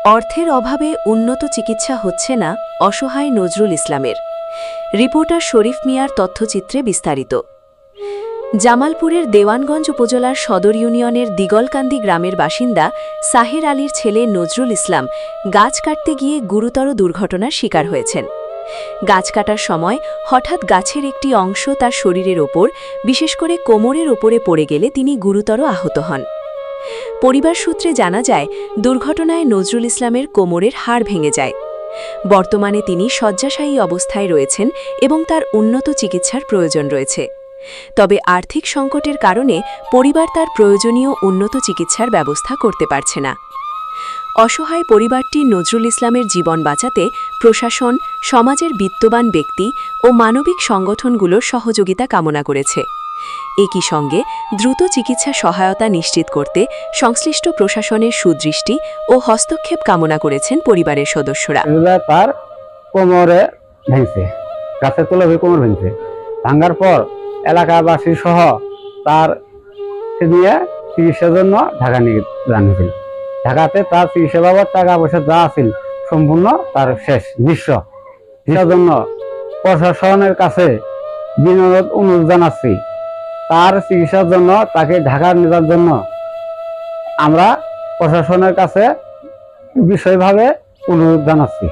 অর্থের অভাবে উন্নত চিকিৎসা হচ্ছে না অসহায় নজরুল ইসলামের। রিপোর্টার শরীফ মিয়ার তথ্যচিত্রে বিস্তারিত। জামালপুরের দেওয়ানগঞ্জ উপজেলার সদর ইউনিয়নের দিগলকান্দি গ্রামের বাসিন্দা সাহের আলীর ছেলে নজরুল ইসলাম গাছ কাটতে গিয়ে গুরুতর দুর্ঘটনার শিকার হয়েছেন। গাছ কাটার সময় হঠাৎ গাছের একটি অংশ তার শরীরের ওপর, বিশেষ করে কোমরের ওপরে পড়ে গেলে তিনি গুরুতর আহত হন। পরিবার সূত্রে জানা যায়, দুর্ঘটনায় নজরুল ইসলামের কোমরের হাড় ভেঙে যায়। বর্তমানে তিনি শয্যাশায়ী অবস্থায় রয়েছেন এবং তার উন্নত চিকিৎসার প্রয়োজন রয়েছে। তবে আর্থিক সংকটের কারণে পরিবার তার প্রয়োজনীয় উন্নত চিকিৎসার ব্যবস্থা করতে পারছে না। অসহায় পরিবারটি নজরুল ইসলামের জীবন বাঁচাতে প্রশাসন, সমাজের বিত্তবান ব্যক্তি ও মানবিক সংগঠনগুলোর সহযোগিতা কামনা করেছে। একই সঙ্গে দ্রুত চিকিৎসা সহায়তা নিশ্চিত করতে সংশ্লিষ্ট প্রশাসনের সুদৃষ্টি ও হস্তক্ষেপ কামনা করেছেন পরিবারের সদস্যরা। তার কোমরে ভেঙেছে, গাছের তলে হয়ে কোমর ভেঙেছে। ভাঙার পর এলাকাবাসী সহ তার নিয়ে চিকিৎসার জন্য ঢাকা নিয়ে জানিয়েছিল। ঢাকাতে তার চিকিৎসা বাবদ টাকা পয়সা যা আছিল সম্পূর্ণ তার শেষ নিঃস্ব। এর জন্য প্রশাসনের কাছে বিনোদ অনুরোধ জানাচ্ছি, তার চিকিৎসার জন্য তাকে ঢাকা নেওয়ার জন্য আমরা প্রশাসনের কাছে বিষয়ভাবে অনুরোধ জানাচ্ছি।